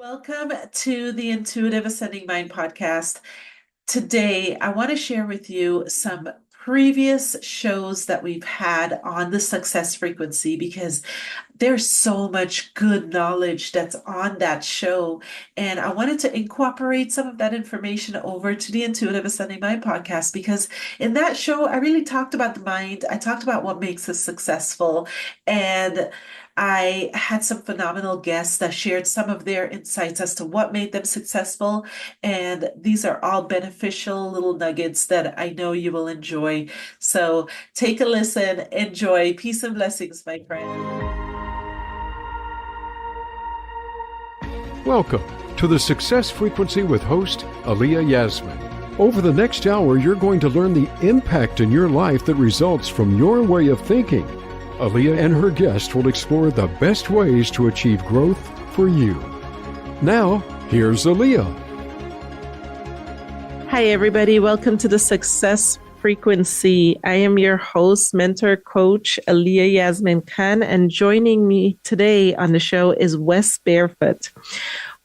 Welcome to the Intuitive Ascending Mind podcast. Today, I want to share with you some previous shows that we've had on the success frequency because there's so much good knowledge that's on that show. And I wanted to incorporate some of that information over to the Intuitive Ascending Mind podcast because in that show, I really talked about the mind. I talked about what makes us successful. And I had some phenomenal guests that shared some of their insights as to what made them successful. And these are all beneficial little nuggets that I know you will enjoy. So take a listen, enjoy. Peace and blessings, my friend. Welcome to the Success Frequency with host Aliyah Yasmin. Over the next hour, you're going to learn the impact in your life that results from your way of thinking. Aliyah and her guest will explore the best ways to achieve growth for you. Now, here's Aliyah. Hi, everybody. Welcome to the Success Frequency. I am your host, mentor, coach, Aliyah Yasmin Khan, and joining me today on the show is Wes Barefoot.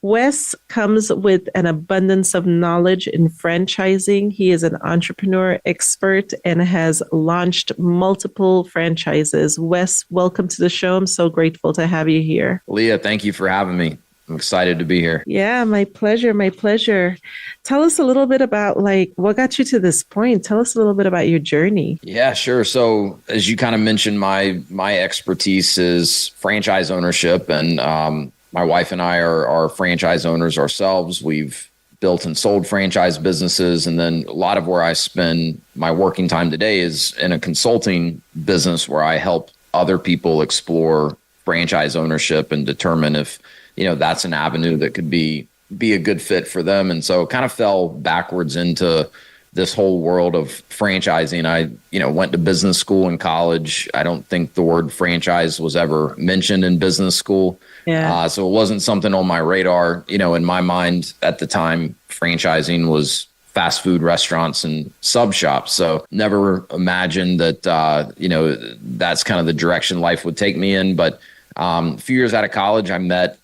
Wes comes with an abundance of knowledge in franchising. He is an entrepreneur expert and has launched multiple franchises. Wes, welcome to the show. I'm so grateful to have you here. Leah, thank you for having me. I'm excited to be here. Yeah, my pleasure. My pleasure. Tell us a little bit about what got you to this point. Tell us a little bit about your journey. Yeah, sure. So as you kind of mentioned, my expertise is franchise ownership, and my wife and I are franchise owners ourselves. We've built and sold franchise businesses. And then a lot of where I spend my working time today is in a consulting business where I help other people explore franchise ownership and determine if, that's an avenue that could be a good fit for them. And so it kind of fell backwards into this whole world of franchising. I, went to business school in college. I don't think the word franchise was ever mentioned in business school. Yeah. So it wasn't something on my radar. In my mind at the time, franchising was fast food restaurants and sub shops. So never imagined that, that's kind of the direction life would take me in. But a few years out of college, I met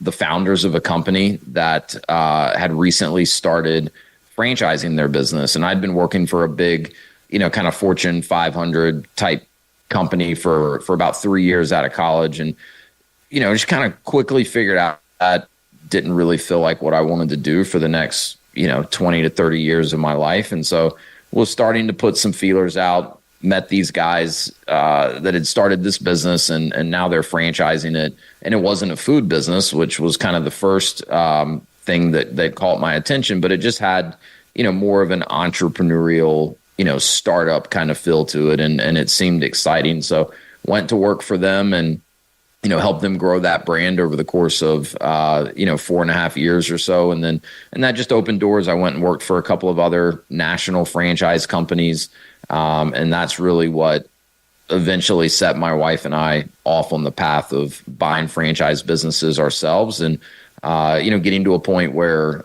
the founders of a company that had recently started franchising their business. And I'd been working for a big, kind of Fortune 500 type company for about 3 years out of college. And, just kind of quickly figured out that didn't really feel like what I wanted to do for the next, 20 to 30 years of my life. And so was starting to put some feelers out, met these guys that had started this business and now they're franchising it. And it wasn't a food business, which was kind of the first thing that caught my attention, but it just had, more of an entrepreneurial, startup kind of feel to it. And it seemed exciting. So went to work for them and, helped them grow that brand over the course of, 4.5 years or so. And that just opened doors. I went and worked for a couple of other national franchise companies. And that's really what eventually set my wife and I off on the path of buying franchise businesses ourselves and, getting to a point where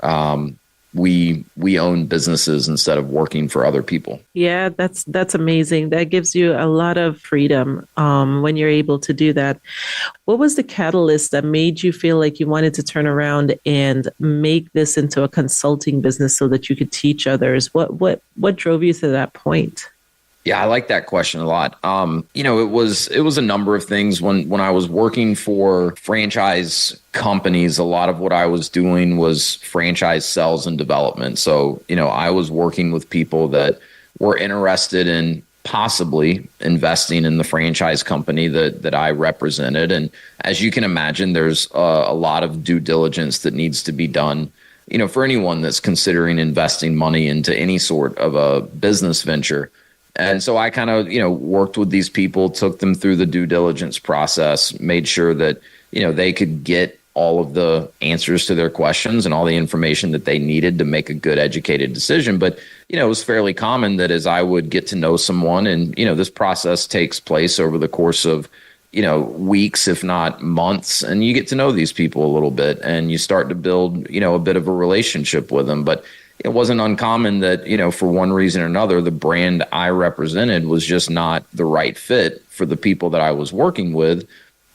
we own businesses instead of working for other people. Yeah, that's amazing. That gives you a lot of freedom when you're able to do that. What was the catalyst that made you feel like you wanted to turn around and make this into a consulting business so that you could teach others? What drove you to that point? Yeah, I like that question a lot. It was a number of things. When I was working for franchise companies, a lot of what I was doing was franchise sales and development. So, I was working with people that were interested in possibly investing in the franchise company that I represented. And as you can imagine, there's a lot of due diligence that needs to be done, for anyone that's considering investing money into any sort of a business venture. And so I kind of, worked with these people, took them through the due diligence process, made sure that, they could get all of the answers to their questions and all the information that they needed to make a good educated decision. But, it was fairly common that as I would get to know someone and, this process takes place over the course of, weeks, if not months, and you get to know these people a little bit and you start to build, a bit of a relationship with them. But it wasn't uncommon that, for one reason or another, the brand I represented was just not the right fit for the people that I was working with.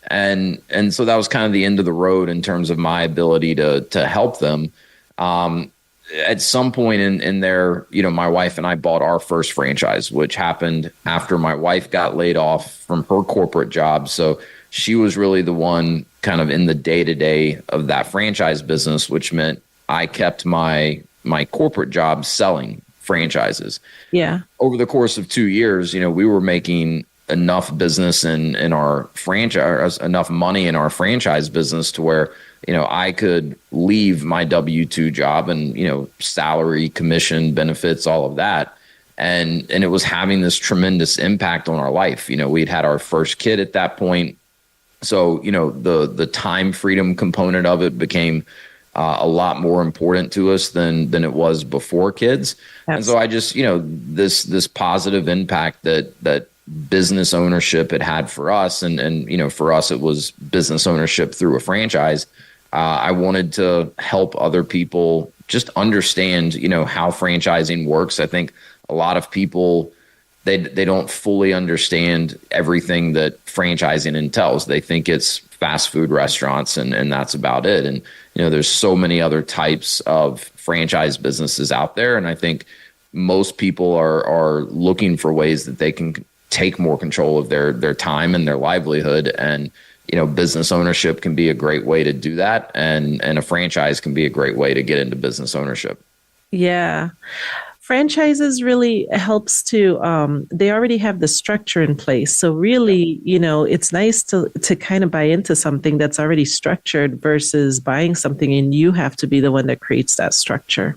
And so that was kind of the end of the road in terms of my ability to help them. At some point in there, my wife and I bought our first franchise, which happened after my wife got laid off from her corporate job. So she was really the one kind of in the day-to-day of that franchise business, which meant I kept my corporate job selling franchises. Yeah. Over the course of 2 years, we were making enough business in our franchise, enough money in our franchise business to where, I could leave my W-2 job and, salary, commission, benefits, all of that. And it was having this tremendous impact on our life. We'd had our first kid at that point. So, the time freedom component of it became a lot more important to us than it was before kids. Absolutely. And so I just, this positive impact that business ownership had for us, and for us, it was business ownership through a franchise. I wanted to help other people just understand, how franchising works. I think a lot of people, they don't fully understand everything that franchising entails. They think it's fast food restaurants and that's about it. And, there's so many other types of franchise businesses out there. And I think most people are looking for ways that they can take more control of their time and their livelihood. And, business ownership can be a great way to do that. And a franchise can be a great way to get into business ownership. Yeah. Franchises really helps to, they already have the structure in place. So really, it's nice to kind of buy into something that's already structured versus buying something and you have to be the one that creates that structure.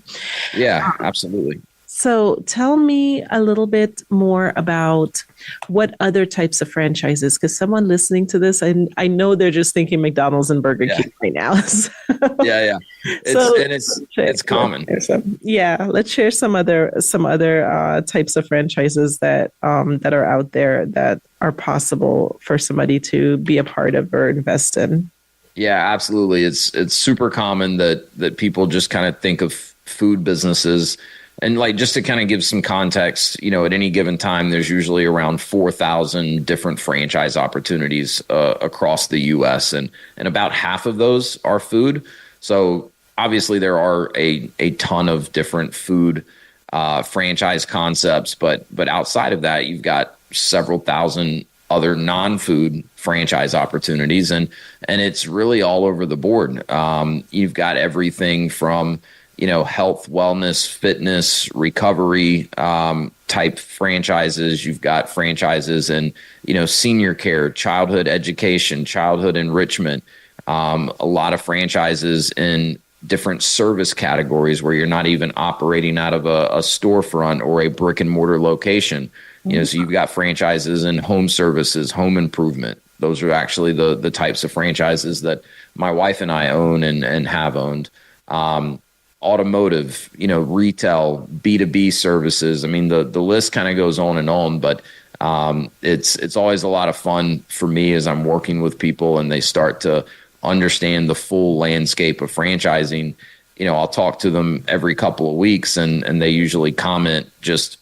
Yeah, absolutely. So tell me a little bit more about what other types of franchises, because someone listening to this, I know they're just thinking McDonald's and Burger King right now. Yeah. It's common. Let's share some other types of franchises that are out there that are possible for somebody to be a part of or invest in. Yeah, absolutely. It's super common that people just kind of think of food businesses. And just to kind of give some context, at any given time, there's usually around 4,000 different franchise opportunities across the U.S. And about half of those are food. So obviously there are a ton of different food franchise concepts, but outside of that, you've got several thousand other non-food franchise opportunities, and it's really all over the board. You've got everything from health, wellness, fitness, recovery type franchises. You've got franchises in, senior care, childhood education, childhood enrichment. A lot of franchises in different service categories where you're not even operating out of a storefront or a brick and mortar location. So you've got franchises in home services, home improvement. Those are actually the types of franchises that my wife and I own and have owned. Automotive, retail, B2B services. I mean, the list kind of goes on, but it's always a lot of fun for me as I'm working with people and they start to understand the full landscape of franchising. I'll talk to them every couple of weeks and they usually comment just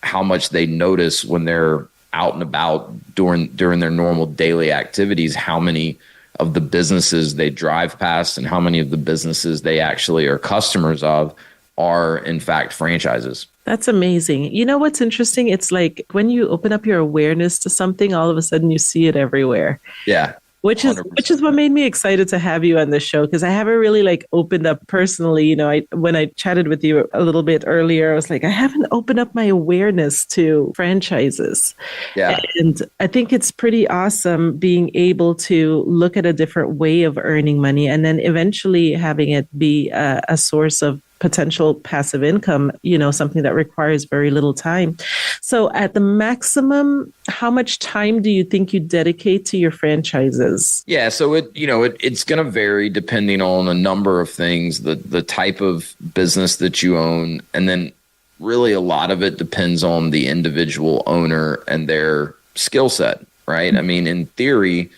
how much they notice when they're out and about during their normal daily activities, how many of the businesses they drive past and how many of the businesses they actually are customers of are in fact franchises. That's amazing. You know what's interesting? It's like when you open up your awareness to something, all of a sudden you see it everywhere. Yeah. Which is what made me excited to have you on the show, because I haven't really opened up personally. When I chatted with you a little bit earlier, I was like, I haven't opened up my awareness to franchises. Yeah. And I think it's pretty awesome being able to look at a different way of earning money and then eventually having it be a source of potential passive income, something that requires very little time. So at the maximum, how much time do you think you dedicate to your franchises? Yeah, so it's going to vary depending on a number of things, the type of business that you own, and then really a lot of it depends on the individual owner and their skill set, right? I mean, in theory,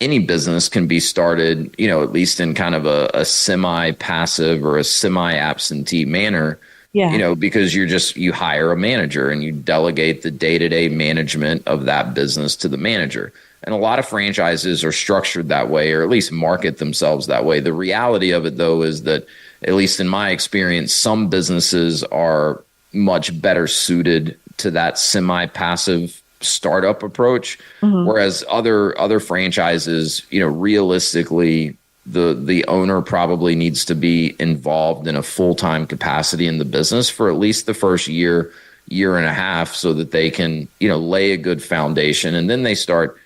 any business can be started, at least in kind of a semi-passive or a semi-absentee manner, Yeah. because you hire a manager and you delegate the day-to-day management of that business to the manager. And a lot of franchises are structured that way, or at least market themselves that way. The reality of it, though, is that, at least in my experience, some businesses are much better suited to that semi-passive startup approach, whereas other franchises, realistically, the owner probably needs to be involved in a full-time capacity in the business for at least the first year and a half, so that they can, lay a good foundation, and then they start,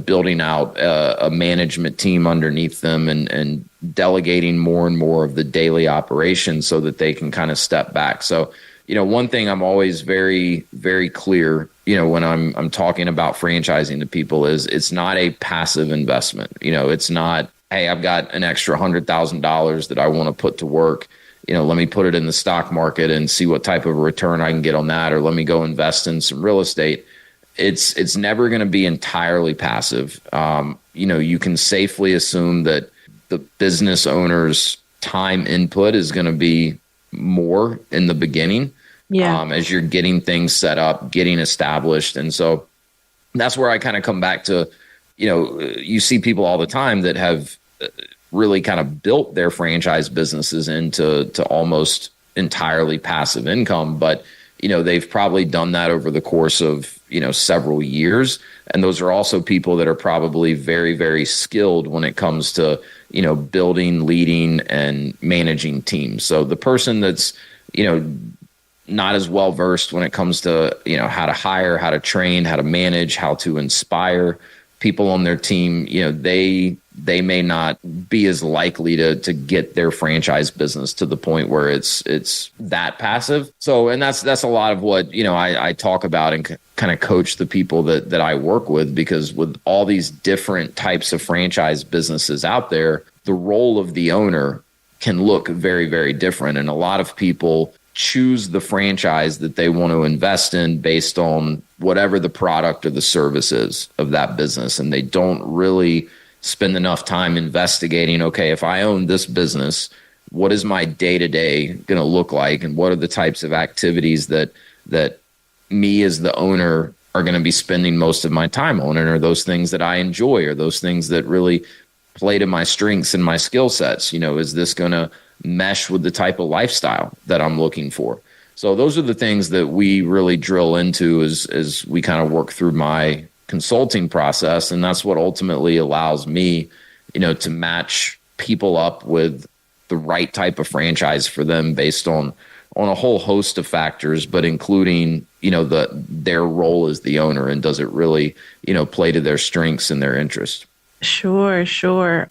building out a management team underneath them and delegating more and more of the daily operations so that they can kind of step back. So, one thing I'm always very, very clear, when I'm talking about franchising to people is it's not a passive investment. It's not, hey, I've got an extra $100,000 that I want to put to work. Let me put it in the stock market and see what type of return I can get on that, or let me go invest in some real estate. It's never going to be entirely passive. You can safely assume that the business owner's time input is going to be more in the beginning, as you're getting things set up, getting established. And so that's where I kind of come back to, you see people all the time that have really kind of built their franchise businesses into almost entirely passive income, but they've probably done that over the course of, several years. And those are also people that are probably very, very skilled when it comes to, building, leading, and managing teams. So the person that's, not as well versed when it comes to, how to hire, how to train, how to manage, how to inspire people on their team, they may not be as likely to get their franchise business to the point where it's that passive. So, and that's a lot of what, I talk about and kind of coach the people that I work with, because with all these different types of franchise businesses out there, the role of the owner can look very, very different. And a lot of people choose the franchise that they want to invest in based on whatever the product or the service is of that business. And they don't really spend enough time investigating, okay, if I own this business, what is my day-to-day going to look like? And what are the types of activities that me as the owner are going to be spending most of my time on? And are those things that I enjoy? Are those things that really play to my strengths and my skill sets? Is this going to mesh with the type of lifestyle that I'm looking for? So those are the things that we really drill into as we kind of work through my consulting process. And that's what ultimately allows me, to match people up with the right type of franchise for them based on a whole host of factors, but including, their role as the owner, and does it really, play to their strengths and their interests? Sure.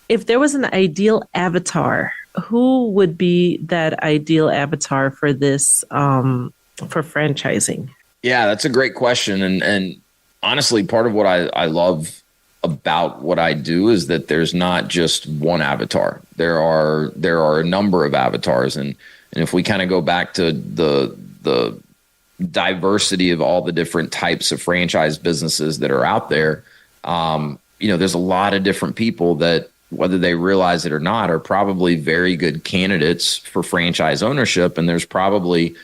If there was an ideal avatar, who would be that ideal avatar for this, for franchising? Yeah, that's a great question. And honestly, part of what I love about what I do is that there's not just one avatar. There are a number of avatars. And if we kind of go back to the diversity of all the different types of franchise businesses that are out there, there's a lot of different people that, whether they realize it or not, are probably very good candidates for franchise ownership. And there's probably,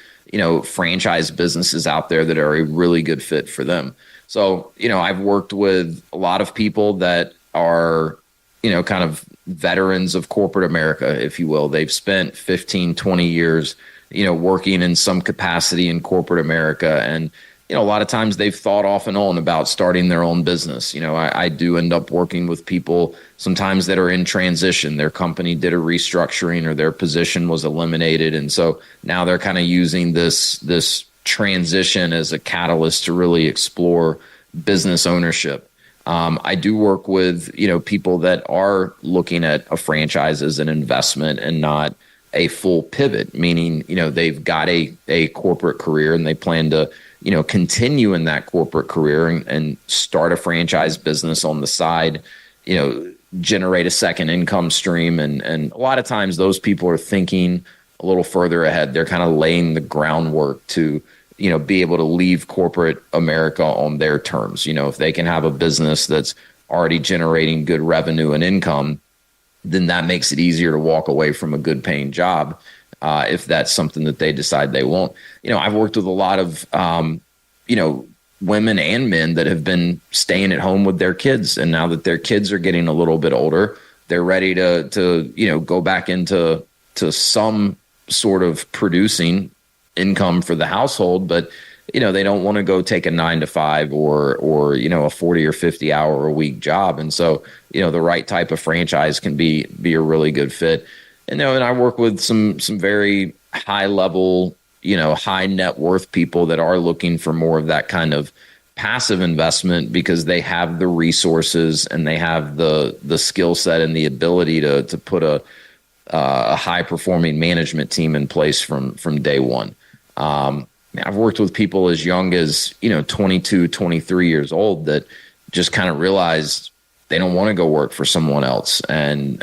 franchise businesses out there that are a really good fit for them. So, I've worked with a lot of people that are, kind of veterans of corporate America, if you will. They've spent 15, 20 years, working in some capacity in corporate America. And, a lot of times they've thought off and on about starting their own business. I do end up working with people sometimes that are in transition. Their company did a restructuring or their position was eliminated. And so now they're kind of using this transition as a catalyst to really explore business ownership. I do work with, people that are looking at a franchise as an investment and not a full pivot, meaning, they've got a corporate career and they plan to, continue in that corporate career and start a franchise business on the side, generate a second income stream. And a lot of times those people are thinking a little further ahead. They're kind of laying the groundwork to, be able to leave corporate America on their terms. If they can have a business that's already generating good revenue and income, then that makes it easier to walk away from a good paying job if that's something that they decide they won't. I've worked with a lot of, women and men that have been staying at home with their kids. And now that their kids are getting a little bit older, they're ready to go back into some sort of producing income for the household, but they don't want to go take a 9 to 5 or a 40 or 50 hour a week job. And so, the right type of franchise can be a really good fit. And I work with some very high level, high net worth people that are looking for more of that kind of passive investment because they have the resources and they have the skill set and the ability to put a high performing management team in place from day one. I've worked with people as young as 22, 23 years old that just kind of realized they don't want to go work for someone else. And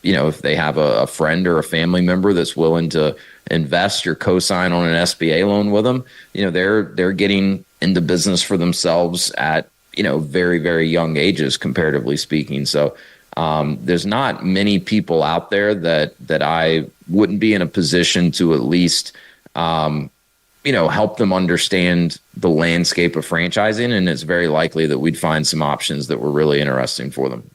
if they have a friend or a family member that's willing to invest or co-sign on an SBA loan with them, they're getting into business for themselves at, very, very young ages, comparatively speaking. So there's not many people out there that I wouldn't be in a position to at least, help them understand the landscape of franchising. And it's very likely that we'd find some options that were really interesting for them.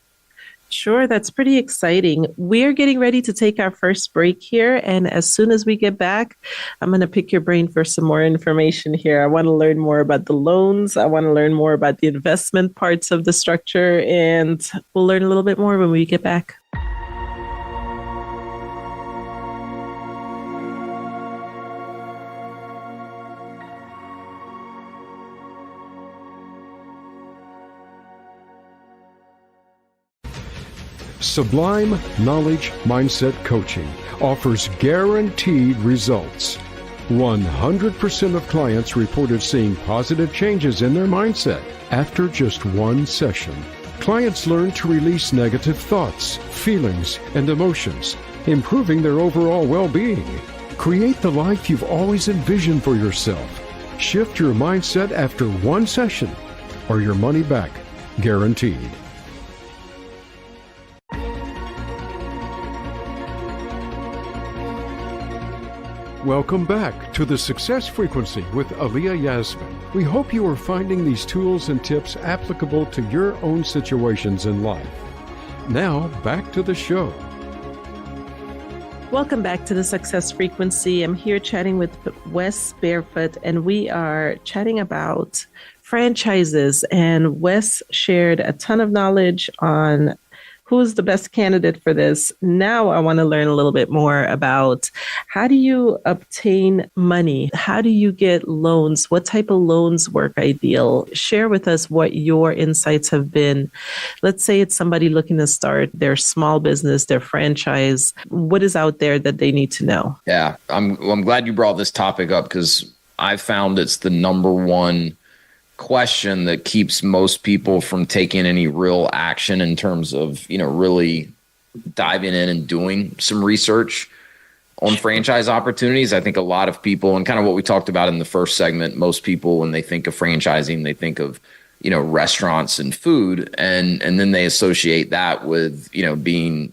Sure, that's pretty exciting. We're getting ready to take our first break here. And as soon as we get back, I'm going to pick your brain for some more information here. I want to learn more about the loans. I want to learn more about the investment parts of the structure. And we'll learn a little bit more when we get back. Sublime Knowledge Mindset Coaching offers guaranteed results. 100% of clients reported seeing positive changes in their mindset after just one session. Clients learn to release negative thoughts, feelings, and emotions, improving their overall well-being. Create the life you've always envisioned for yourself. Shift your mindset after one session, or your money back, guaranteed. Welcome back to the Success Frequency with Aliyah Yasmin. We hope you are finding these tools and tips applicable to your own situations in life. Now, back to the show. Welcome back to the Success Frequency. I'm here chatting with Wes Barefoot, and we are chatting about franchises. And Wes shared a ton of knowledge on who's the best candidate for this. Now I want to learn a little bit more about how do you obtain money? How do you get loans? What type of loans work ideal? Share with us what your insights have been. Let's say it's somebody looking to start their small business, their franchise. What is out there that they need to know? Yeah, I'm glad you brought this topic up because I found it's the number one question that keeps most people from taking any real action in terms of, really diving in and doing some research on franchise opportunities. I think a lot of people, and kind of what we talked about in the first segment, most people, when they think of franchising, they think of, restaurants and food, and then they associate that with, being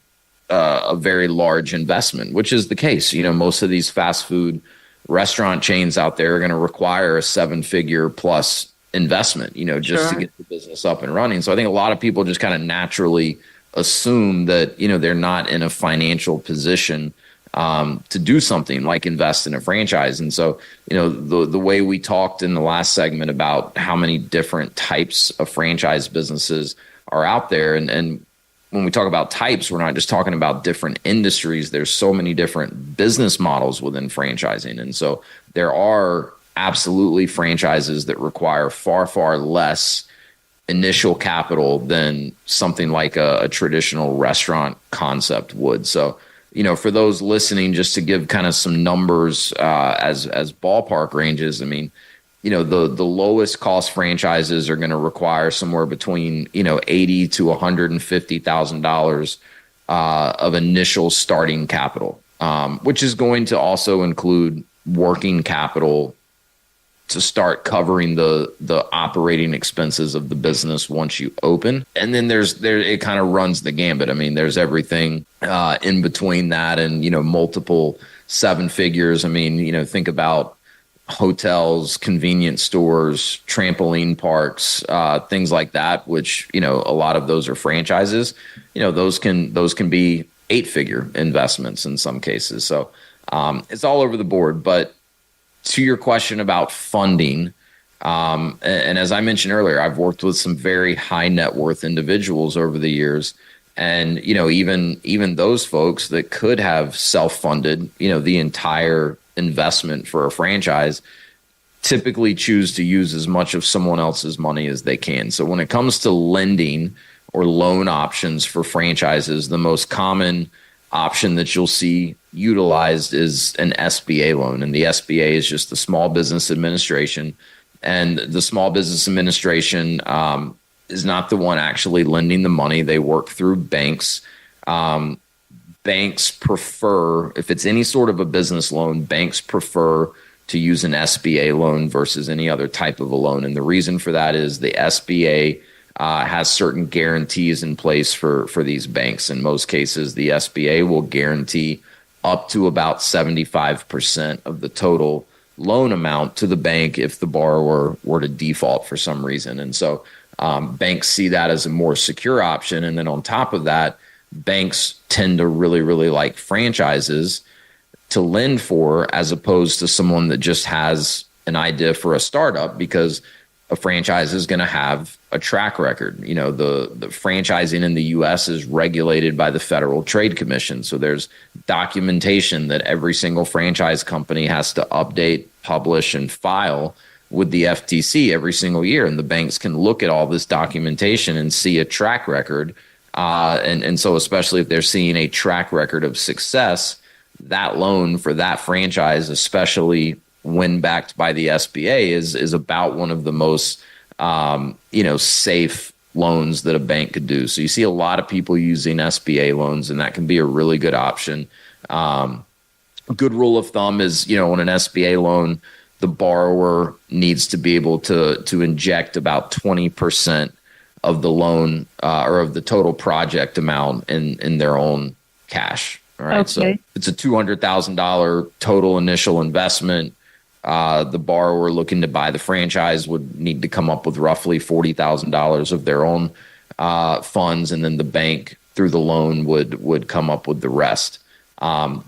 a very large investment, which is the case. Most of these fast food restaurant chains out there are going to require a 7-figure plus investment, just to get the business up and running. So I think a lot of people just kind of naturally assume that, they're not in a financial position to do something like invest in a franchise. And so, the way we talked in the last segment about how many different types of franchise businesses are out there. And when we talk about types, we're not just talking about different industries. There's so many different business models within franchising. And so there are absolutely franchises that require far, far less initial capital than something like a traditional restaurant concept would. So, for those listening, just to give kind of some numbers as ballpark ranges, I mean, the lowest cost franchises are going to require somewhere between, $80,000 to $150,000 of initial starting capital, which is going to also include working capital to start covering the operating expenses of the business once you open. And then it kind of runs the gambit. I mean, there's everything in between that and, multiple seven figures. I mean, think about hotels, convenience stores, trampoline parks, things like that, which, a lot of those are franchises. Those can be eight-figure investments in some cases. So it's all over the board. But to your question about funding, and as I mentioned earlier, I've worked with some very high net worth individuals over the years. And, even those folks that could have self-funded, the entire investment for a franchise typically choose to use as much of someone else's money as they can. So when it comes to lending or loan options for franchises, the most common option that you'll see utilized is an SBA loan. And the SBA is just the Small Business Administration. And the Small Business Administration is not the one actually lending the money. They work through banks. Banks prefer, if it's any sort of a business loan, banks prefer to use an SBA loan versus any other type of a loan. And the reason for that is the SBA has certain guarantees in place for these banks. In most cases, the SBA will guarantee up to about 75% of the total loan amount to the bank if the borrower were to default for some reason. And so banks see that as a more secure option. And then on top of that, banks tend to really, really like franchises to lend for, as opposed to someone that just has an idea for a startup, because a franchise is going to have a track record. The franchising in the U.S. is regulated by the Federal Trade Commission. So there's documentation that every single franchise company has to update, publish, and file with the FTC every single year. And the banks can look at all this documentation and see a track record. And so especially if they're seeing a track record of success, that loan for that franchise, especially when backed by the SBA, is about one of the most, safe loans that a bank could do. So you see a lot of people using SBA loans, and that can be a really good option. A good rule of thumb is, on an SBA loan, the borrower needs to be able to inject about 20% of the loan or of the total project amount in their own cash. All right. Okay. So it's a $200,000 total initial investment. The borrower looking to buy the franchise would need to come up with roughly $40,000 of their own funds, and then the bank through the loan would come up with the rest.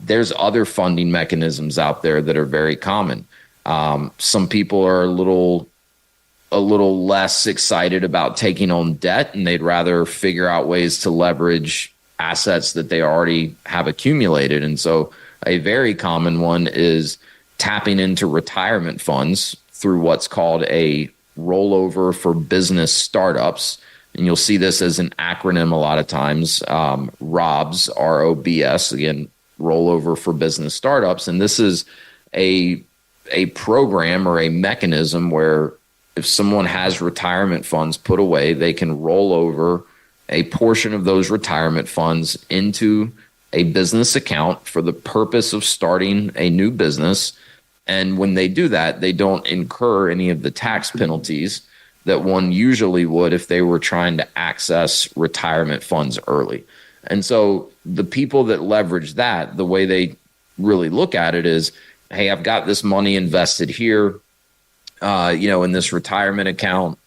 There's other funding mechanisms out there that are very common. Some people are a little less excited about taking on debt, and they'd rather figure out ways to leverage assets that they already have accumulated. And so a very common one is tapping into retirement funds through what's called a rollover for business startups. And you'll see this as an acronym a lot of times, ROBS, ROBS, again, rollover for business startups. And this is a program or a mechanism where if someone has retirement funds put away, they can roll over a portion of those retirement funds into a business account for the purpose of starting a new business. And when they do that, they don't incur any of the tax penalties that one usually would if they were trying to access retirement funds early. And so the people that leverage that, the way they really look at it is, hey, I've got this money invested here, in this retirement account.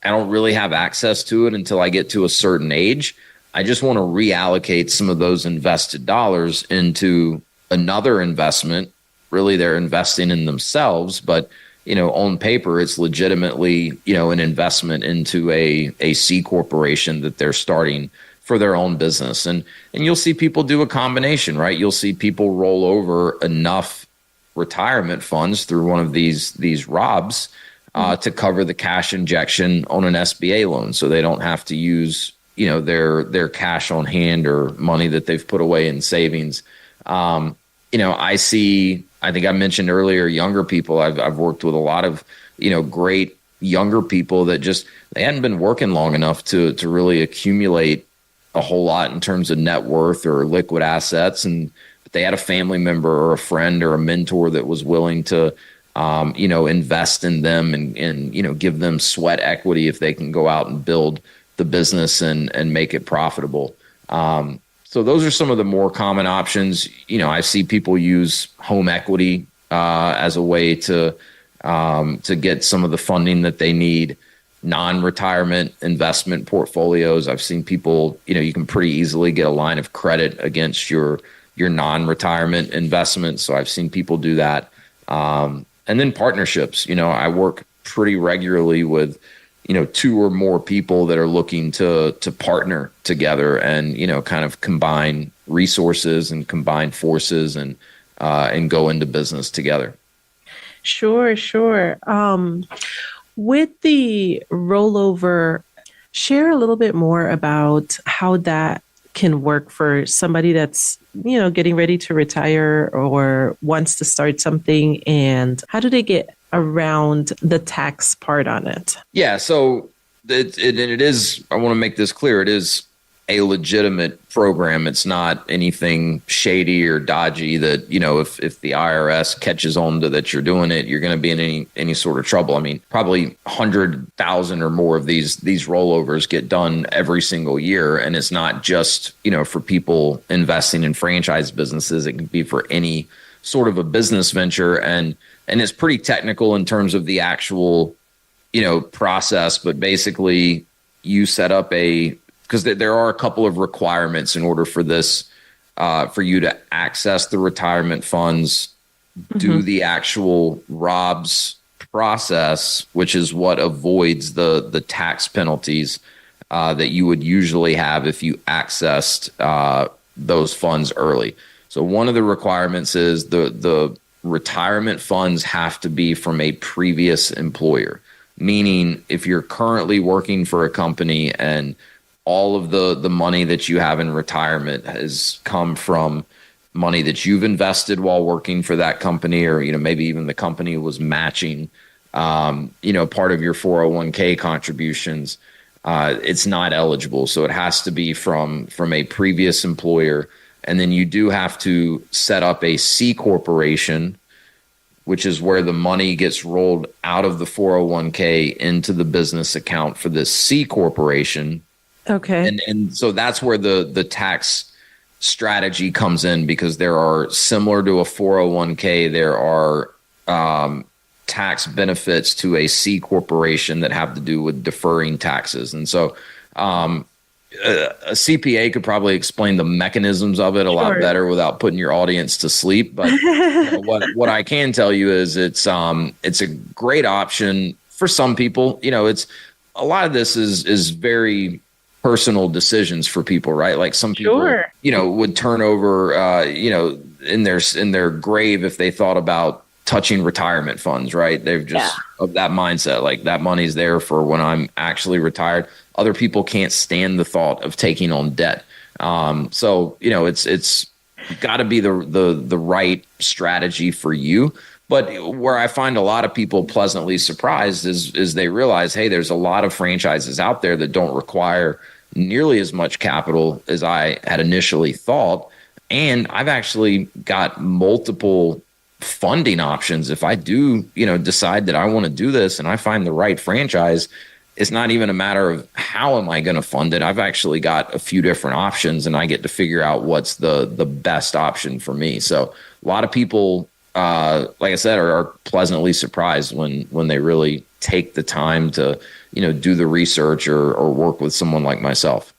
I don't really have access to it until I get to a certain age. I just want to reallocate some of those invested dollars into another investment. Really, they're investing in themselves, but on paper, it's legitimately, an investment into a C corporation that they're starting for their own business. And you'll see people do a combination, right? You'll see people roll over enough retirement funds through one of these ROBs to cover the cash injection on an SBA loan. So they don't have to use, their cash on hand or money that they've put away in savings. I think I mentioned earlier, younger people. I've worked with a lot of, great younger people that just, they hadn't been working long enough to really accumulate a whole lot in terms of net worth or liquid assets. But they had a family member or a friend or a mentor that was willing to, invest in them and give them sweat equity if they can go out and build the business and make it profitable. So those are some of the more common options. I see people use home equity as a way to get some of the funding that they need. Non-retirement investment portfolios. I've seen people, you can pretty easily get a line of credit against your non-retirement investments. So I've seen people do that. And then partnerships. I work pretty regularly with, 2 or more people that are looking to partner together and, kind of combine resources and combine forces and go into business together. Sure. With the rollover, share a little bit more about how that can work for somebody that's, getting ready to retire or wants to start something, and how do they get around the tax part on it? Yeah, so it is, I want to make this clear, it is a legitimate program. It's not anything shady or dodgy that, if the IRS catches on to that you're doing it, you're going to be in any sort of trouble. I mean, probably 100,000 or more of these rollovers get done every single year. And it's not just, for people investing in franchise businesses. It can be for any sort of a business venture. And it's pretty technical in terms of the actual, process. But basically you set up because there are a couple of requirements in order for this, for you to access the retirement funds, do the actual ROBS process, which is what avoids the tax penalties that you would usually have if you accessed those funds early. So one of the requirements is the retirement funds have to be from a previous employer, meaning if you're currently working for a company and all of the money that you have in retirement has come from money that you've invested while working for that company, or, maybe even the company was matching, part of your 401k contributions, it's not eligible. So it has to be from a previous employer. And then you do have to set up a C corporation, which is where the money gets rolled out of the 401k into the business account for this C corporation. Okay. And so that's where the tax strategy comes in, because there are, similar to a 401k, there are tax benefits to a C corporation that have to do with deferring taxes. And so a CPA could probably explain the mechanisms of it a lot better without putting your audience to sleep. But what I can tell you is it's a great option for some people. It's a lot of this is very personal decisions for people, right? Like some people, would turn over, in their grave if they thought about touching retirement funds, right? They've just of that mindset, like that money's there for when I'm actually retired. Other people can't stand the thought of taking on debt. So, it's got to be the right strategy for you. But where I find a lot of people pleasantly surprised is they realize, hey, there's a lot of franchises out there that don't require nearly as much capital as I had initially thought. And I've actually got multiple funding options. If I do, decide that I want to do this and I find the right franchise, it's not even a matter of how am I going to fund it. I've actually got a few different options and I get to figure out what's the best option for me. So a lot of people, like I said, are pleasantly surprised when they really take the time to, do the research or work with someone like myself.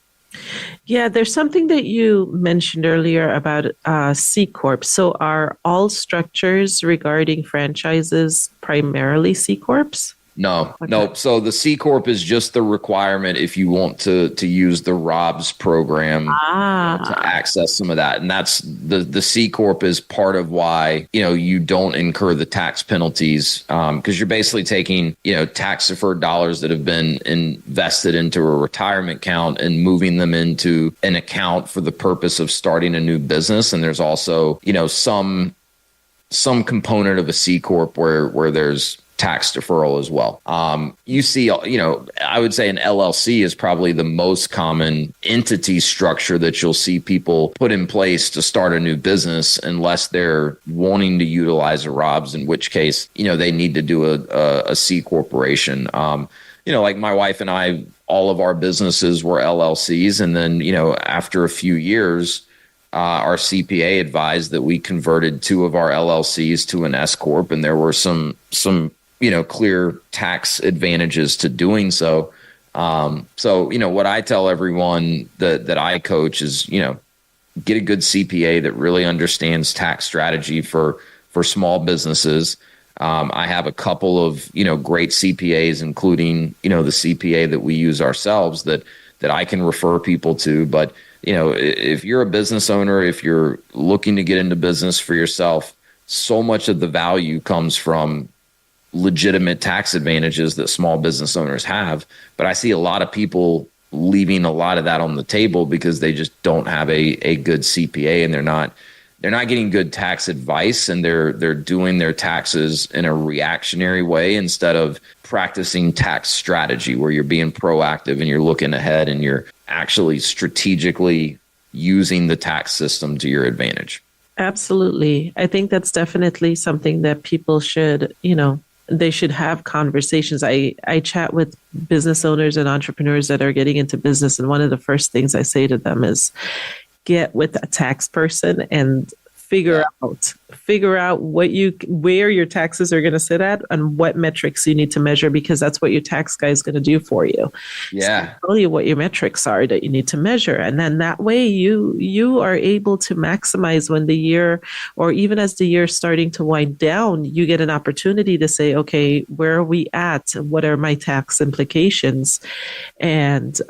Yeah, there's something that you mentioned earlier about C Corp. So are all structures regarding franchises primarily C Corps? No. So the C Corp is just the requirement if you want to use the ROBS program to access some of that. And that's the C Corp is part of why, you don't incur the tax penalties, because you're basically taking, tax deferred dollars that have been invested into a retirement account and moving them into an account for the purpose of starting a new business. And there's also, some component of a C Corp where there's tax deferral as well. You see, I would say an LLC is probably the most common entity structure that you'll see people put in place to start a new business, unless they're wanting to utilize a ROBS, in which case, they need to do a C corporation. Like my wife and I all of our businesses were LLCs. And then, after a few years, our CPA advised that we converted 2 of our LLCs to an S corp, and there were some clear tax advantages to doing so. So what I tell everyone that I coach is, get a good CPA that really understands tax strategy for small businesses. I have a couple of, great CPAs, including, the CPA that we use ourselves that I can refer people to. But, if you're a business owner, if you're looking to get into business for yourself, so much of the value comes from legitimate tax advantages that small business owners have. But I see a lot of people leaving a lot of that on the table because they just don't have a good CPA, and they're not getting good tax advice, and they're doing their taxes in a reactionary way instead of practicing tax strategy where you're being proactive and you're looking ahead and you're actually strategically using the tax system to your advantage. Absolutely. I think that's definitely something that people should, they should have conversations. I chat with business owners and entrepreneurs that are getting into business, and one of the first things I say to them is get with a tax person and figure out where your taxes are going to sit at and what metrics you need to measure, because that's what your tax guy is going to do for you. Yeah. So tell you what your metrics are that you need to measure. And then that way you are able to maximize when the year, or even as the year is starting to wind down, you get an opportunity to say, okay, where are we at? What are my tax implications? And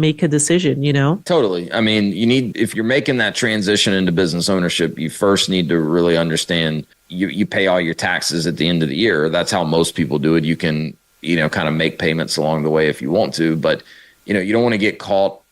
make a decision, Totally. I mean, if you're making that transition into business ownership, you first need to really understand you pay all your taxes at the end of the year. That's how most people do it. You can, kind of make payments along the way if you want to, but, you don't want to get caught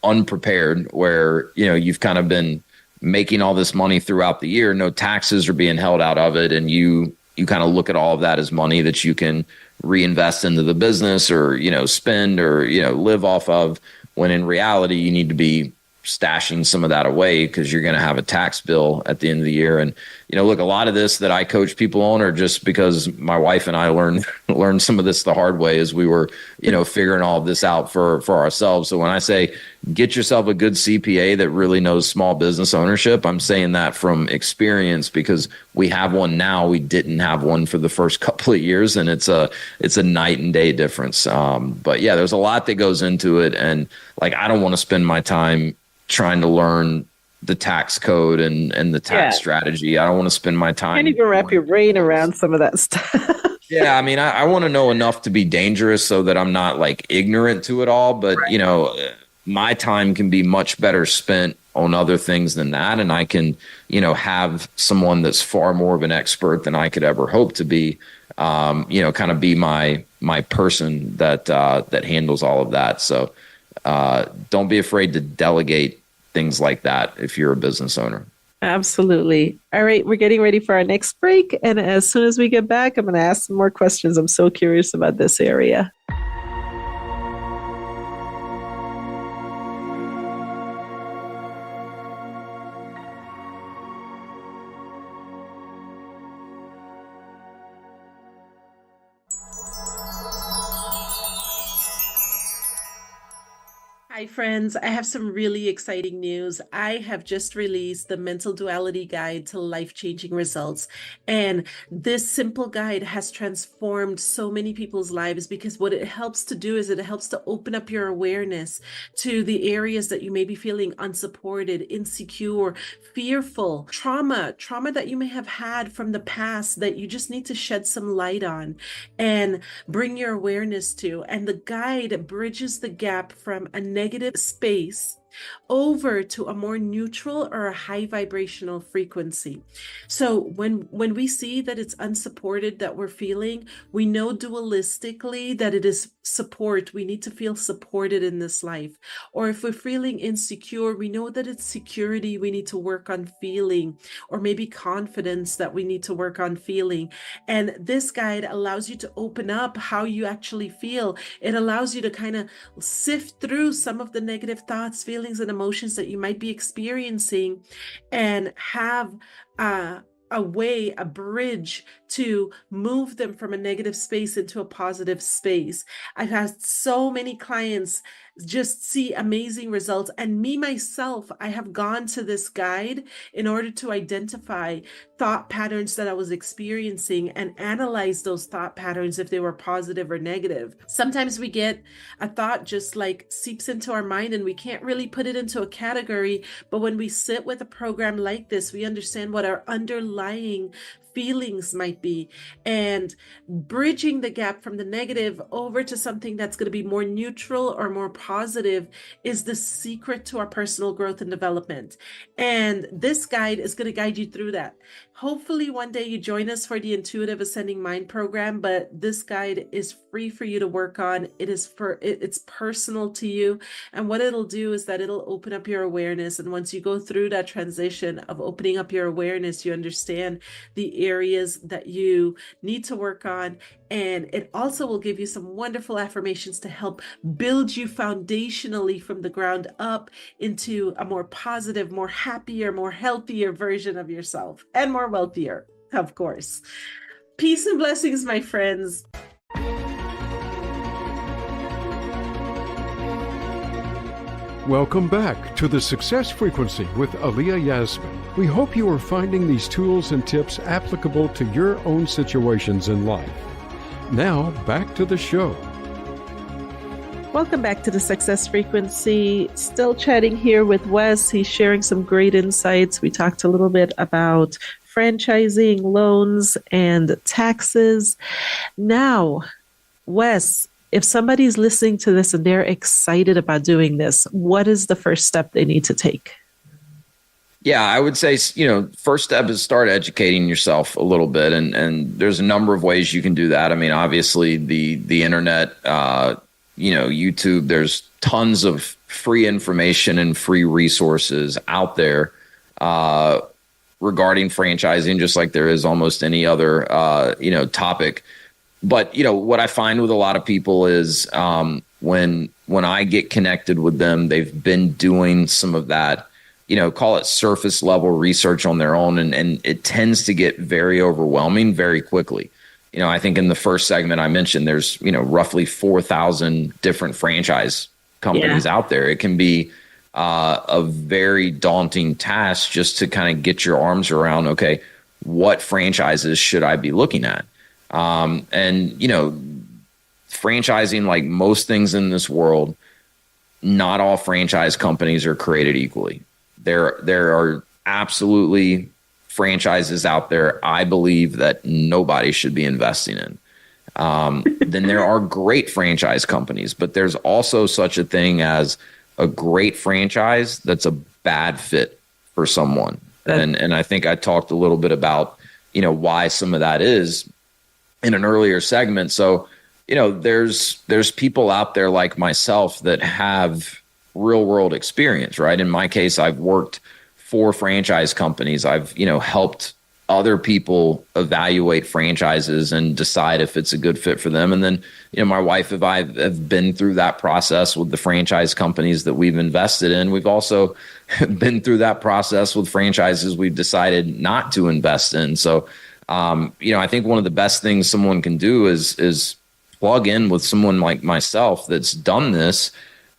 unprepared where, you've kind of been making all this money throughout the year. No taxes are being held out of it. And you kind of look at all of that as money that you can reinvest into the business or, spend or, live off of, when in reality, you need to be stashing some of that away because you're going to have a tax bill at the end of the year. And, look, a lot of this that I coach people on are just because my wife and I learned some of this the hard way as we were, figuring all of this out for ourselves. So when I say get yourself a good CPA that really knows small business ownership, I'm saying that from experience because we have one now. We didn't have one for the first couple of years, and it's a night and day difference. But yeah, there's a lot that goes into it. And like, I don't want to spend my time trying to learn the tax code and the tax strategy. I don't want to spend my time. Can't even wrap your brain around some of that stuff. Yeah, I mean, I want to know enough to be dangerous so that I'm not like ignorant to it all. But, my time can be much better spent on other things than that. And I can, have someone that's far more of an expert than I could ever hope to be, kind of be my person that handles all of that. So don't be afraid to delegate things like that if you're a business owner. Absolutely. All right, we're getting ready for our next break. And as soon as we get back, I'm going to ask some more questions. I'm so curious about this area. Hi, friends. I have some really exciting news. I have just released the Mental Duality Guide to Life-Changing Results. And this simple guide has transformed so many people's lives because what it helps to do is it helps to open up your awareness to the areas that you may be feeling unsupported, insecure, fearful, trauma that you may have had from the past that you just need to shed some light on and bring your awareness to. And the guide bridges the gap from a negative space over to a more neutral or a high vibrational frequency. So when we see that it's unsupported that we're feeling, we know dualistically that it is support. We need to feel supported in this life. Or if we're feeling insecure, we know that it's security we need to work on feeling, or maybe confidence that we need to work on feeling. And this guide allows you to open up how you actually feel. It allows you to kind of sift through some of the negative thoughts, feelings, and emotions that you might be experiencing and have a a way, a bridge to move them from a negative space into a positive space. I've had so many clients just see amazing results. And me, myself, I have gone to this guide in order to identify thought patterns that I was experiencing and analyze those thought patterns if they were positive or negative. Sometimes we get a thought just like seeps into our mind and we can't really put it into a category. But when we sit with a program like this, we understand what our underlying feelings might be, and bridging the gap from the negative over to something that's going to be more neutral or more positive is the secret to our personal growth and development. And this guide is going to guide you through that. Hopefully one day you join us for the Intuitive Ascending Mind program, but this guide is free for you to work on. It's personal to you. And what it'll do is that it'll open up your awareness. And once you go through that transition of opening up your awareness, you understand the areas that you need to work on. And it also will give you some wonderful affirmations to help build you foundationally from the ground up into a more positive, more happier, more healthier version of yourself, and more wealthier, of course. Peace and blessings, my friends. Welcome back to the Success Frequency with Aliyah Yasmin. We hope you are finding these tools and tips applicable to your own situations in life. Now, back to the show. Welcome back to the Success Frequency. Still chatting here with Wes. He's sharing some great insights. We talked a little bit about franchising, loans, and taxes. Now, Wes, if somebody's listening to this and they're excited about doing this, what is the first step they need to take? Yeah, I would say, first step is start educating yourself a little bit. And there's a number of ways you can do that. I mean, obviously the internet, YouTube, there's tons of free information and free resources out there regarding franchising, just like there is almost any other, topic. But, what I find with a lot of people is when I get connected with them, they've been doing some of that, call it surface level research on their own. And it tends to get very overwhelming very quickly. I think in the first segment I mentioned, there's, roughly 4,000 different franchise companies out there. It can be a very daunting task just to kind of get your arms around, okay, what franchises should I be looking at? Franchising, like most things in this world, not all franchise companies are created equally. There are absolutely franchises out there, I believe, that nobody should be investing in. Then there are great franchise companies, but there's also such a thing as a great franchise that's a bad fit for someone. And I think I talked a little bit about, why some of that is in an earlier segment. So, there's people out there like myself that have real world experience, right? In my case, I've worked for franchise companies. I've, helped other people evaluate franchises and decide if it's a good fit for them. And then, my wife and I have been through that process with the franchise companies that we've invested in. We've also been through that process with franchises we've decided not to invest in. So, I think one of the best things someone can do is plug in with someone like myself that's done this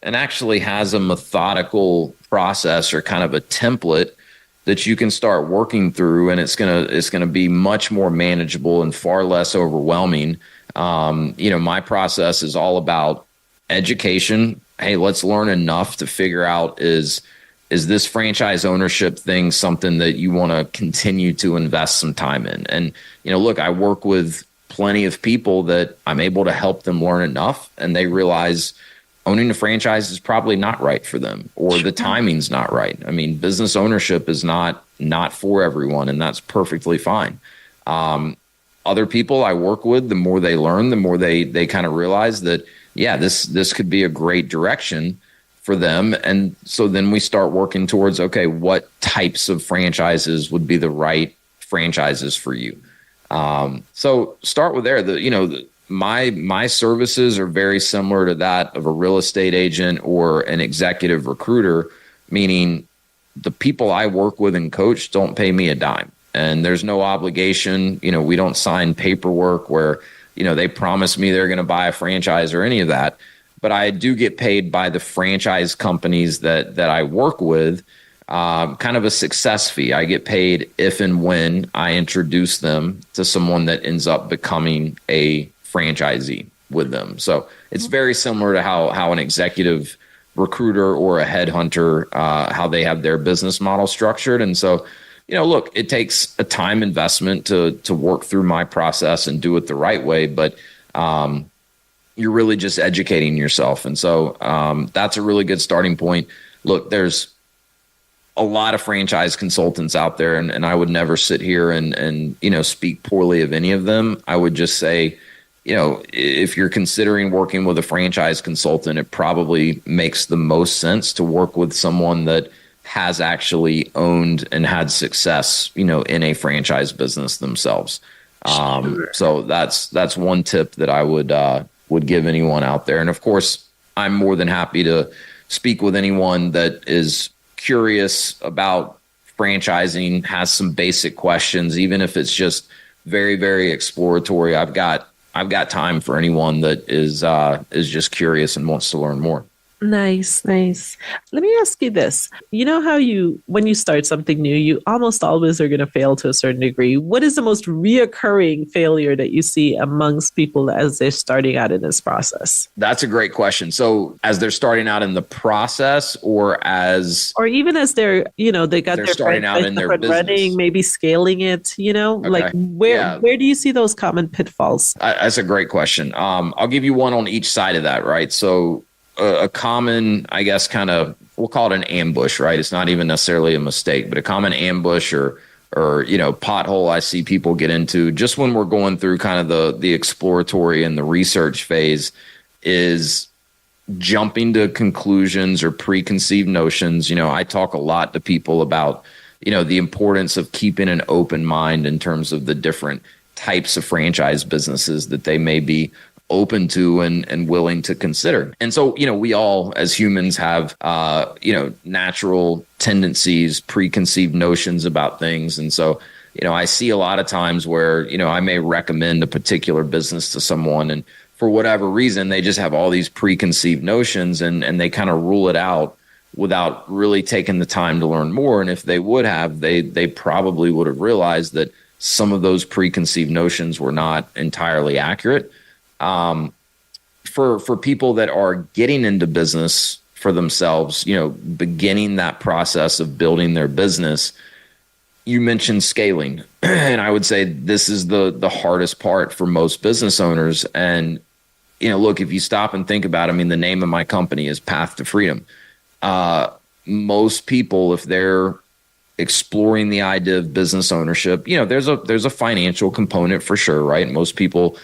and actually has a methodical process or kind of a template that you can start working through, and it's gonna be much more manageable and far less overwhelming. My process is all about education. Hey, let's learn enough to figure out is this franchise ownership thing something that you want to continue to invest some time in? And look, I work with plenty of people that I'm able to help them learn enough, and they realize owning a franchise is probably not right for them, or the timing's not right. I mean, business ownership is not for everyone, and that's perfectly fine. Other people I work with, the more they learn, the more they kind of realize that, yeah, this could be a great direction for them. And so then we start working towards, okay, what types of franchises would be the right franchises for you? So start with there. My services are very similar to that of a real estate agent or an executive recruiter, meaning the people I work with and coach don't pay me a dime. and there's no obligation. We don't sign paperwork where, they promise me they're going to buy a franchise or any of that. But I do get paid by the franchise companies that I work with, kind of a success fee. I get paid if and when I introduce them to someone that ends up becoming a franchisee with them. So it's very similar to how an executive recruiter or a headhunter, how they have their business model structured. And so, look, it takes a time investment to work through my process and do it the right way. But you're really just educating yourself. And so that's a really good starting point. Look, there's a lot of franchise consultants out there, and I would never sit here and speak poorly of any of them. I would just say, if you're considering working with a franchise consultant, it probably makes the most sense to work with someone that has actually owned and had success, in a franchise business themselves. So that's one tip that I would give anyone out there. And of course, I'm more than happy to speak with anyone that is curious about franchising, has some basic questions, even if it's just very, very exploratory. I've got time for anyone that is just curious and wants to learn more. Nice. Let me ask you this. You know how when you start something new, you almost always are going to fail to a certain degree. What is the most reoccurring failure that you see amongst people as they're starting out in this process? That's a great question. So as they're starting out in the process or even as they're, they got their starting out in their business, running, maybe scaling it, Okay. like where do you see those common pitfalls? That's a great question. I'll give you one on each side of that, right? So a common, I guess, kind of, we'll call it an ambush, right? It's not even necessarily a mistake, but a common ambush or pothole I see people get into just when we're going through kind of the exploratory and the research phase is jumping to conclusions or preconceived notions. I talk a lot to people about, the importance of keeping an open mind in terms of the different types of franchise businesses that they may be open to and willing to consider. And so, we all as humans have, natural tendencies, preconceived notions about things. And so, I see a lot of times where, I may recommend a particular business to someone, and for whatever reason, they just have all these preconceived notions and they kind of rule it out without really taking the time to learn more. And if they would have, they probably would have realized that some of those preconceived notions were not entirely accurate. For people that are getting into business for themselves, beginning that process of building their business, you mentioned scaling. And I would say this is the hardest part for most business owners. And, look, if you stop and think about it, the name of my company is Path to Freedom. Most people, if they're exploring the idea of business ownership, there's a financial component for sure, right? Most people,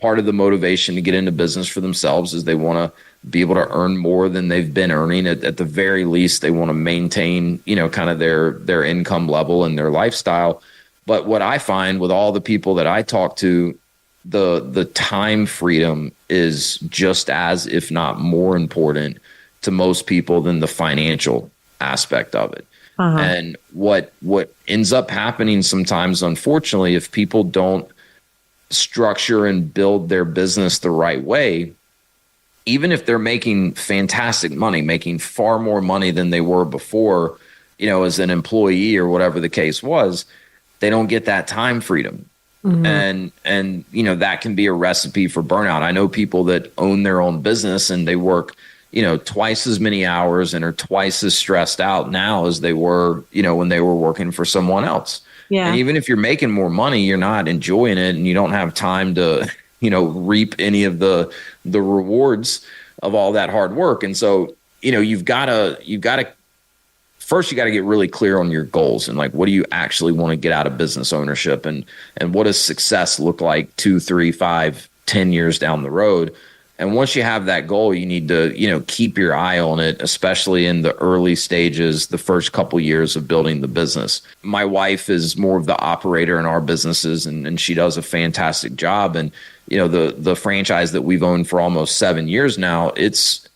part of the motivation to get into business for themselves is they want to be able to earn more than they've been earning. At the very least, they want to maintain, kind of their income level and their lifestyle. But what I find with all the people that I talk to, the time freedom is just as, if not more important to most people than the financial aspect of it. Uh-huh. And what ends up happening sometimes, unfortunately, if people don't structure and build their business the right way, even if they're making fantastic money, making far more money than they were before, as an employee or whatever the case was, they don't get that time freedom. Mm-hmm. And that can be a recipe for burnout. I know people that own their own business and they work, twice as many hours and are twice as stressed out now as they were, when they were working for someone else. Yeah. And even if you're making more money, you're not enjoying it and you don't have time to, reap any of the rewards of all that hard work. And so, you've got to first, you got to get really clear on your goals and like, what do you actually want to get out of business ownership, and what does success look like 2, 3, 5, 10 years down the road? And once you have that goal, you need to, keep your eye on it, especially in the early stages, the first couple years of building the business. My wife is more of the operator in our businesses, and she does a fantastic job. And, the franchise that we've owned for almost 7 years now, it's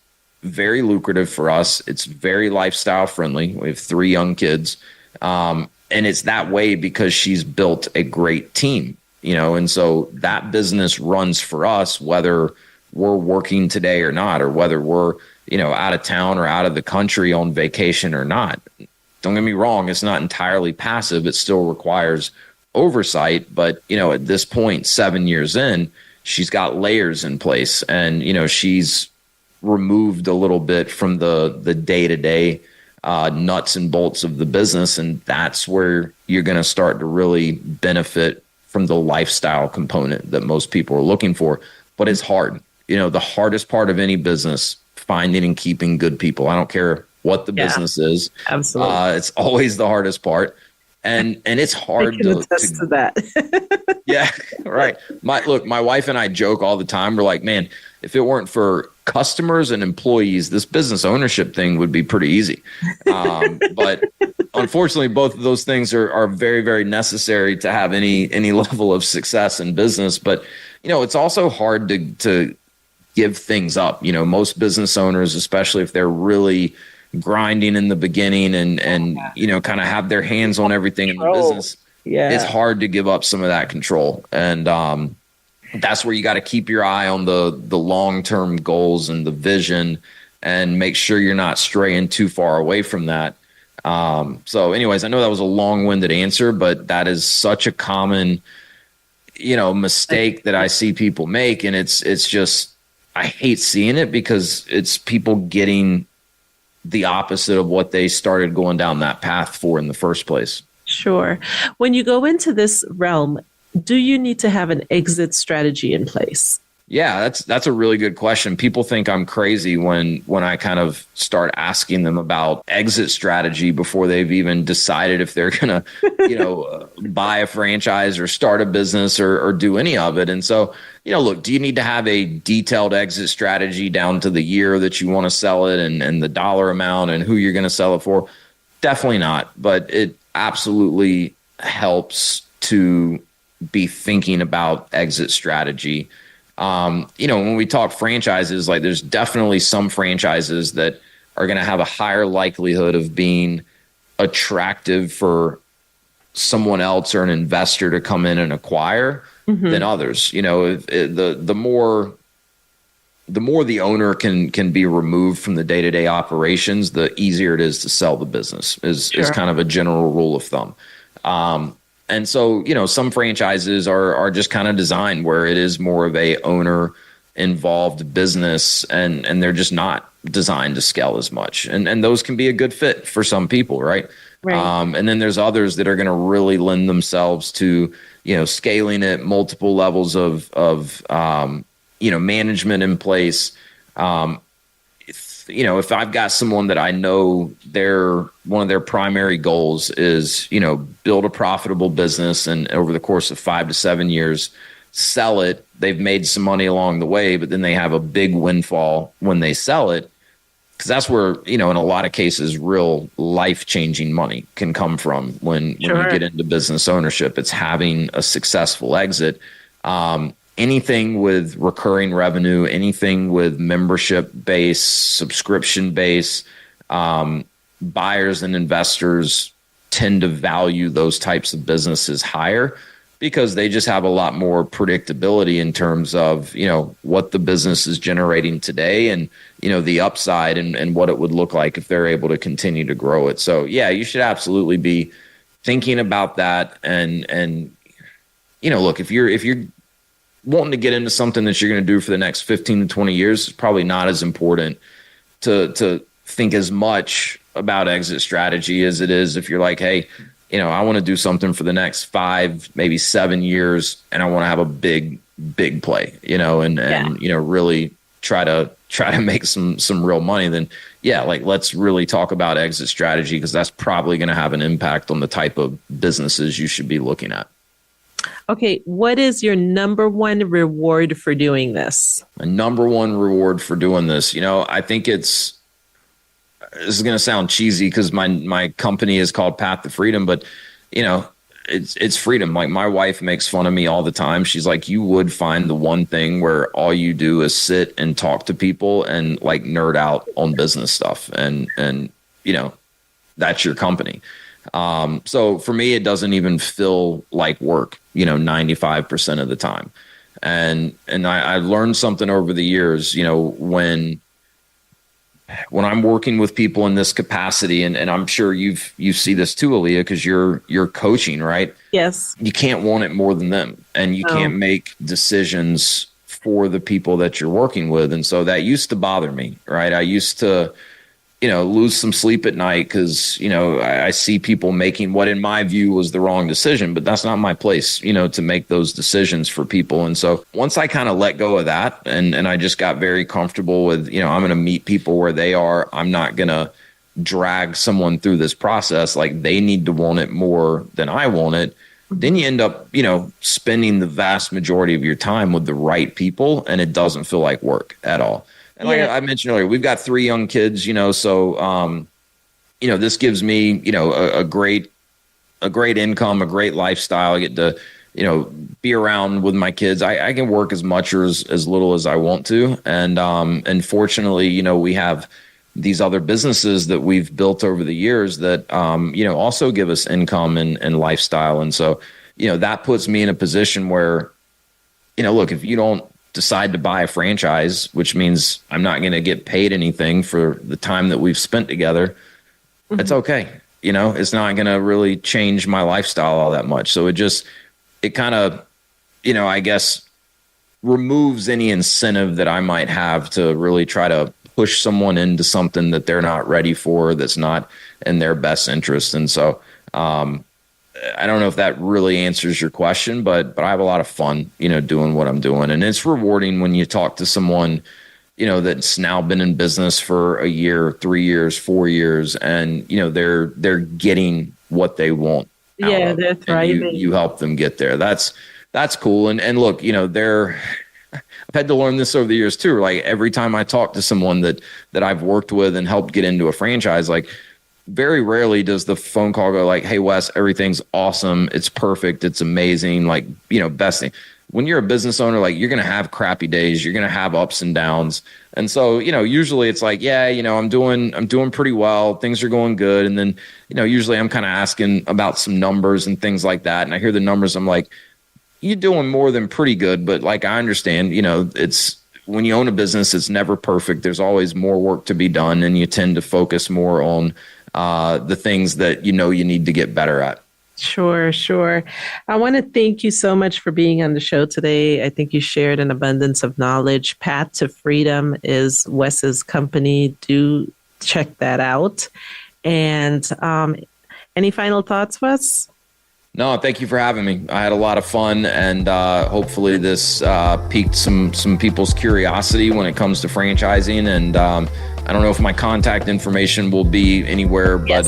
very lucrative for us. It's very lifestyle friendly. We have 3 young kids. And And it's that way because she's built a great team, and so that business runs for us, whether we're working today or not, or whether we're, out of town or out of the country on vacation or not. Don't get me wrong. It's not entirely passive. It still requires oversight. But, at this point, 7 years in, she's got layers in place, and, she's removed a little bit from the day-to-day nuts and bolts of the business. And that's where you're going to start to really benefit from the lifestyle component that most people are looking for. But it's hard. The hardest part of any business, finding and keeping good people. I don't care what the business is. Absolutely. It's always the hardest part. And it's hard to attest to that. Yeah, right. My wife and I joke all the time. We're like, man, if it weren't for customers and employees, this business ownership thing would be pretty easy. But unfortunately, both of those things are very, very necessary to have any level of success in business. But, it's also hard to give things up. Most business owners, especially if they're really grinding in the beginning and kind of have their hands on everything in the business. Yeah. It's hard to give up some of that control. And that's where you got to keep your eye on the long-term goals and the vision, and make sure you're not straying too far away from that. So anyways, I know that was a long-winded answer, but that is such a common, mistake that I see people make. And it's just, I hate seeing it because it's people getting the opposite of what they started going down that path for in the first place. Sure. When you go into this realm, do you need to have an exit strategy in place? Yeah, that's a really good question. People think I'm crazy when I kind of start asking them about exit strategy before they've even decided if they're going to, buy a franchise or start a business or do any of it. And so, look, do you need to have a detailed exit strategy down to the year that you want to sell it and the dollar amount and who you're going to sell it for? Definitely not. But it absolutely helps to be thinking about exit strategy. When we talk franchises, like there's definitely some franchises that are going to have a higher likelihood of being attractive for someone else or an investor to come in and acquire than others. The more the owner can be removed from the day-to-day operations, the easier it is to sell the business is kind of a general rule of thumb. And so, some franchises are just kind of designed where it is more of a owner involved business and they're just not designed to scale as much. And those can be a good fit for some people. Right. And then there's others that are going to really lend themselves to, scaling at multiple levels of management in place. If I've got someone that I know one of their primary goals is, build a profitable business and over the course of 5 to 7 years, sell it. They've made some money along the way, but then they have a big windfall when they sell it. Because that's where, in a lot of cases, real life-changing money can come from when you get into business ownership. It's having a successful exit. Anything with recurring revenue, anything with membership base, subscription base, buyers and investors tend to value those types of businesses higher because they just have a lot more predictability in terms of, what the business is generating today and, the upside and what it would look like if they're able to continue to grow it. So yeah, you should absolutely be thinking about that. And look, if you're wanting to get into something that you're going to do for the next 15 to 20 years, it's probably not as important to think as much about exit strategy as it is if you're like, hey, I want to do something for the next 5, maybe 7 years, and I want to have a big play, and really try to make some real money. Then let's really talk about exit strategy because that's probably going to have an impact on the type of businesses you should be looking at. Okay, what is your number one reward for doing this? My number one reward for doing this, I think this is going to sound cheesy because my company is called Path to Freedom, but it's freedom. Like my wife makes fun of me all the time. She's like, you would find the one thing where all you do is sit and talk to people and like nerd out on business stuff. And that's your company. So for me, it doesn't even feel like work, 95% of the time. And I learned something over the years, when I'm working with people in this capacity, and I'm sure you see this too, Aaliyah, because you're coaching, right? Yes. You can't want it more than them, and you can't make decisions for the people that you're working with. And so that used to bother me, right? I used to, lose some sleep at night because, I see people making what in my view was the wrong decision, but that's not my place, to make those decisions for people. And so once I kind of let go of that and I just got very comfortable with, I'm going to meet people where they are. I'm not going to drag someone through this process. Like they need to want it more than I want it. Then you end up, spending the vast majority of your time with the right people, and it doesn't feel like work at all. And like I mentioned earlier, we've got 3 young kids, so, this gives me, a great income, a great lifestyle. I get to, be around with my kids. I can work as much or as little as I want to. And fortunately, we have these other businesses that we've built over the years that, also give us income and lifestyle. And so, that puts me in a position where, look, if you don't decide to buy a franchise, which means I'm not going to get paid anything for the time that we've spent together, it's okay. It's not going to really change my lifestyle all that much. So it kind of, I guess removes any incentive that I might have to really try to push someone into something that they're not ready for, that's not in their best interest. And so, I don't know if that really answers your question, but I have a lot of fun, doing what I'm doing. And it's rewarding when you talk to someone, that's now been in business for a year, 3 years, 4 years, and, they're getting what they want. Yeah, that's right. You help them get there. That's cool. And look, I've had to learn this over the years too. Like every time I talk to someone that I've worked with and helped get into a franchise, like, very rarely does the phone call go like, "Hey, Wes, everything's awesome. It's perfect. It's amazing. Like, best thing." When you're a business owner, like you're going to have crappy days. You're going to have ups and downs. And so, usually it's like, yeah, I'm doing pretty well. Things are going good. And then, usually I'm kind of asking about some numbers and things like that. And I hear the numbers. I'm like, you're doing more than pretty good. But like, I understand, it's, when you own a business, it's never perfect. There's always more work to be done. And you tend to focus more on the things that you need to get better at. Sure. I want to thank you so much for being on the show today. I think you shared an abundance of knowledge. Path to Freedom is Wes's company. Do check that out. And any final thoughts, Wes? No, thank you for having me. I had a lot of fun, and hopefully this piqued some people's curiosity when it comes to franchising. And I don't know if my contact information will be anywhere, but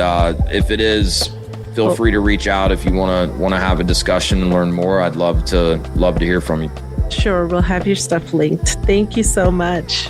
if it is, feel free to reach out if you want to have a discussion and learn more. I'd love to hear from you. Sure, we'll have your stuff linked. Thank you so much.